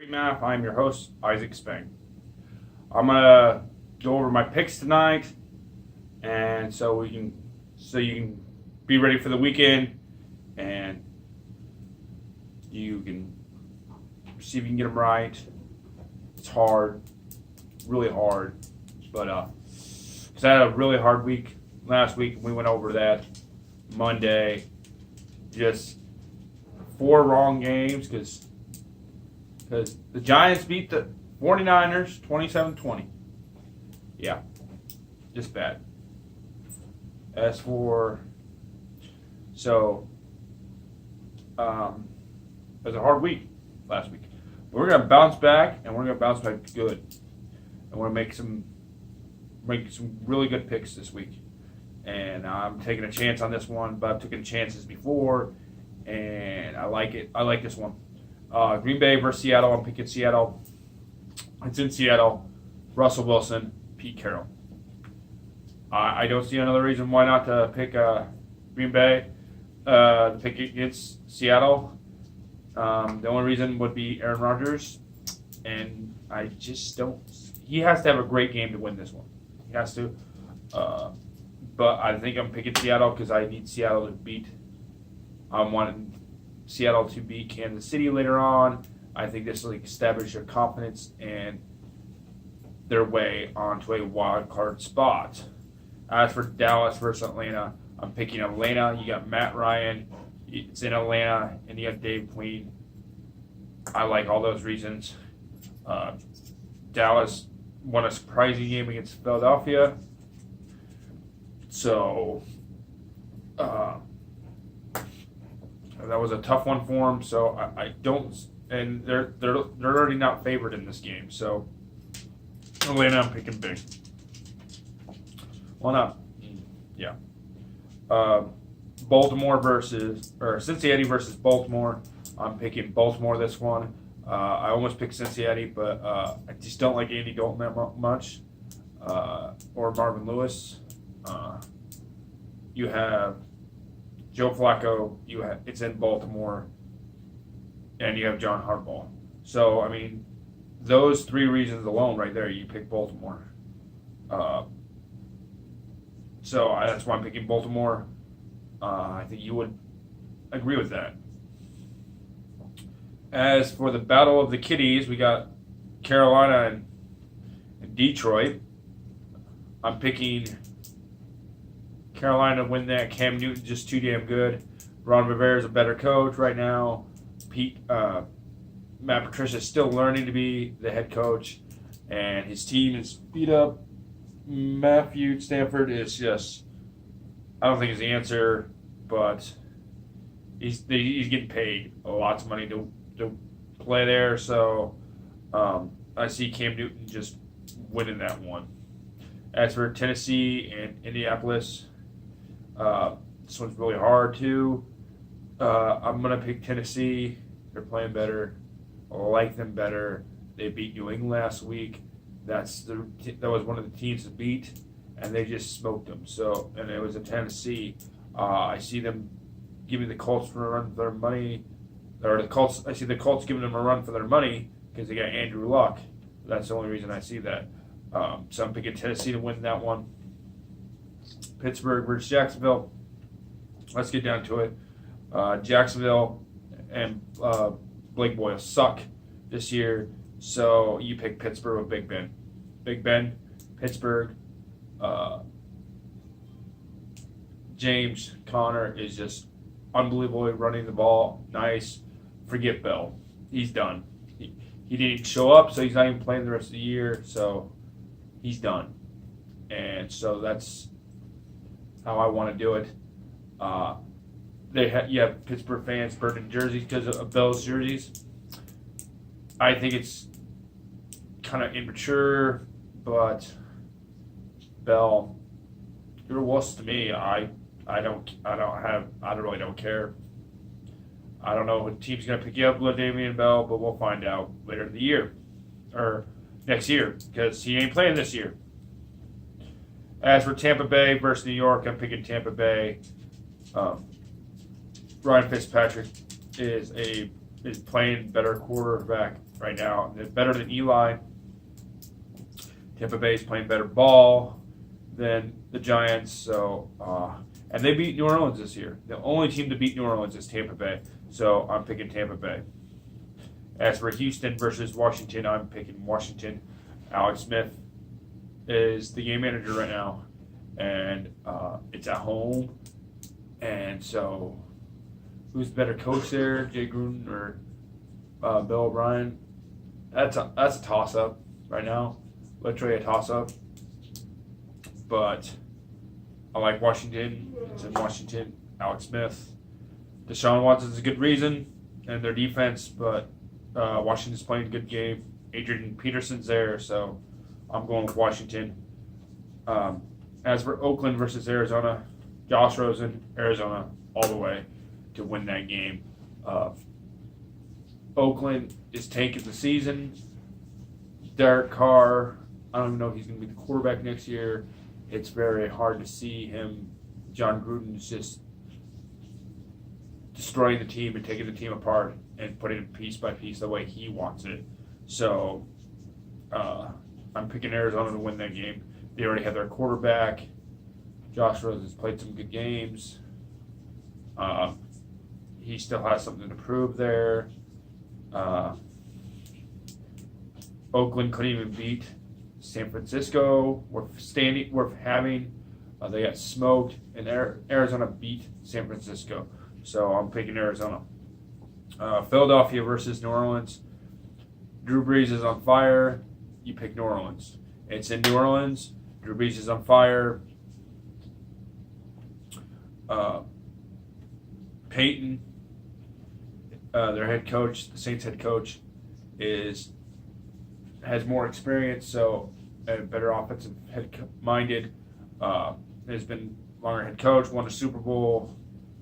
Premath. I'm your host, Isaac Spang. I'm gonna go over my picks tonight, and so you can be ready for the weekend, and you can see if you can get them right. It's hard, really hard, but because I had a really hard week last week. We went over that Monday, just 4 wrong games because the Giants beat the 49ers 27-20. Yeah, just bad. As for, so, it was a hard week last week. But we're going to bounce back, and we're going to bounce back good. And we're going to make some really good picks this week. And I'm taking a chance on this one, but I've taken chances before, and I like it. I like this one. Green Bay versus Seattle. I'm picking Seattle. It's in Seattle. Russell Wilson, Pete Carroll. I don't see another reason why not to pick Green Bay. Pick against Seattle. The only reason would be Aaron Rodgers, and I just don't. He has to have a great game to win this one. He has to. But I think I'm picking Seattle because I need Seattle to beat. I'm wanting Seattle to beat Kansas City later on. I think this will establish their confidence and their way onto a wild card spot. As for Dallas versus Atlanta, I'm picking Atlanta. You got Matt Ryan. It's in Atlanta, and you have Dave Queen. I like all those reasons. Dallas won a surprising game against Philadelphia. So, that was a tough one for them. So I don't, and they're already not favored in this game. So Atlanta, I'm picking big. Why not? Yeah. Cincinnati versus Baltimore. I'm picking Baltimore this one. I almost picked Cincinnati, but I just don't like Andy Dalton that much, or Marvin Lewis. You have Joe Flacco. It's in Baltimore, and you have John Harbaugh. So I mean, those 3 reasons alone, right there, you pick Baltimore. So that's why I'm picking Baltimore. I think you would agree with that. As for the Battle of the Kitties, we got Carolina and Detroit. I'm picking Carolina to win that. Cam Newton's just too damn good. Ron Rivera's a better coach right now. Matt Patricia is still learning to be the head coach, and his team is beat up. Matthew Stafford is just, I don't think he's the answer, but he's getting paid lots of money to play there. So I see Cam Newton just winning that one. As for Tennessee and Indianapolis, this one's really hard too. I'm going to pick Tennessee. They're playing better. I like them better. They beat New England last week. That was one of the teams to beat, and they just smoked them. So, and it was in Tennessee. I see them giving the Colts a run for their money, or the Colts. I see the Colts giving them a run for their money because they got Andrew Luck. That's the only reason I see that. So I'm picking Tennessee to win that one. Pittsburgh versus Jacksonville. Let's get down to it. Jacksonville and Blake Boyle suck this year, so you pick Pittsburgh with Big Ben. Big Ben, Pittsburgh. James Conner is just unbelievably running the ball. Nice. Forget Bell. He's done. He didn't show up, so he's not even playing the rest of the year, so he's done. And so that's how I want to do it. You have Pittsburgh fans burning jerseys because of Bell's jerseys. I think it's kind of immature, but Bell, you're a wuss to me. I really don't care. I don't know what team's going to pick you up, LaDainian Bell, but we'll find out later in the year or next year because he ain't playing this year. As for Tampa Bay versus New York, I'm picking Tampa Bay. Ryan Fitzpatrick is playing better quarterback right now. They're better than Eli. Tampa Bay is playing better ball than the Giants. So, and they beat New Orleans this year. The only team to beat New Orleans is Tampa Bay. So I'm picking Tampa Bay. As for Houston versus Washington, I'm picking Washington. Alex Smith is the game manager right now, and it's at home. And so, who's the better coach there, Jay Gruden or Bill O'Brien? That's a toss-up right now, literally a toss-up. But I like Washington. It's in Washington. Alex Smith. Deshaun Watson's a good reason, and their defense, but Washington's playing a good game. Adrian Peterson's there, so I'm going with Washington. As for Oakland versus Arizona, Josh Rosen, Arizona, all the way to win that game. Oakland is tanking the season. Derek Carr, I don't even know if he's going to be the quarterback next year. It's very hard to see him. John Gruden's just destroying the team and taking the team apart and putting it piece by piece the way he wants it. So I'm picking Arizona to win that game. They already have their quarterback. Josh Rosen's played some good games. He still has something to prove there. Oakland couldn't even beat San Francisco. They got smoked, and Arizona beat San Francisco. So I'm picking Arizona. Philadelphia versus New Orleans. Drew Brees is on fire. You pick New Orleans. It's in New Orleans. Drew Brees is on fire. Peyton, their head coach, the Saints head coach, has more experience, so better offensive minded. Has been longer head coach, won a Super Bowl.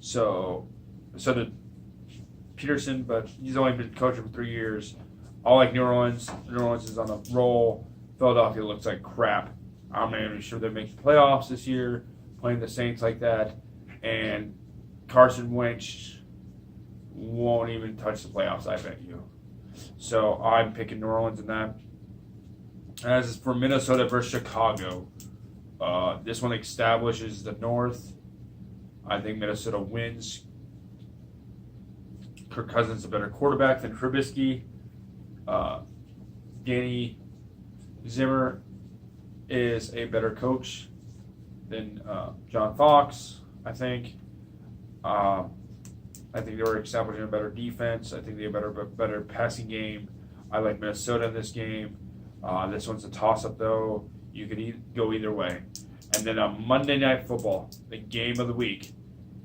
So did Peterson, but he's only been coaching for 3 years. I like New Orleans. New Orleans is on a roll. Philadelphia looks like crap. I'm not even sure they make the playoffs this year, playing the Saints like that. And Carson Wentz won't even touch the playoffs, I bet you. So I'm picking New Orleans in that. As for Minnesota versus Chicago, this one establishes the North. I think Minnesota wins. Kirk Cousins is a better quarterback than Trubisky. Danny Zimmer is a better coach than John Fox, I think. I think they were establishing a better defense. I think they have a better passing game. I like Minnesota in this game. This one's a toss-up, though. You could go either way. And then on Monday Night Football, the game of the week,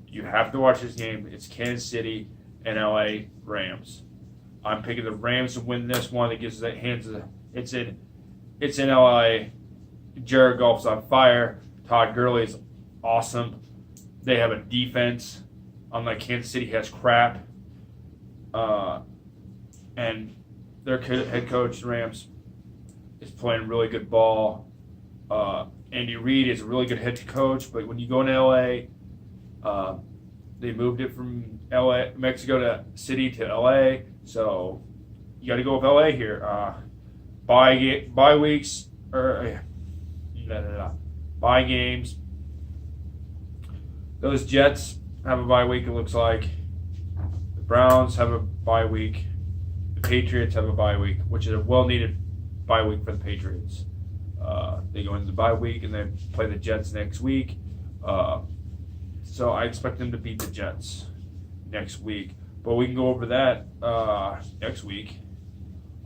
you have to watch this game. It's Kansas City and LA Rams. I'm picking the Rams to win this one. It gives the hands. It's in LA. Jared Goff's on fire. Todd Gurley's awesome. They have a defense. Unlike Kansas City has crap. And their head coach, the Rams, is playing really good ball. Andy Reid is a really good head coach, but when you go into LA, they moved it from Mexico City to LA, so you got to go with LA here. Bye weeks or bye games. Those Jets have a bye week. It looks like the Browns have a bye week. The Patriots have a bye week, which is a well-needed bye week for the Patriots. They go into the bye week and they play the Jets next week. So I expect them to beat the Jets next week. But we can go over that next week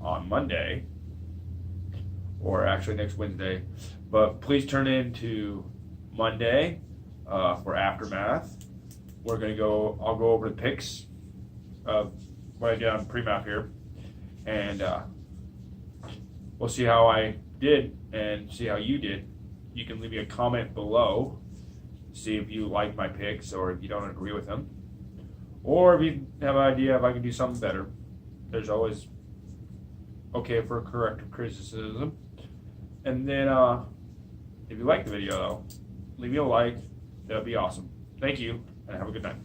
on Monday, or actually next Wednesday. But please turn in to Monday for Aftermath. I'll go over the picks of what I did on Premath here. And we'll see how I did and see how you did. You can leave me a comment below. See if you like my picks or if you don't agree with them. Or if you have an idea if I can do something better. There's always okay for corrective criticism. And then if you like the video, though, leave me a like. That would be awesome. Thank you, and have a good night.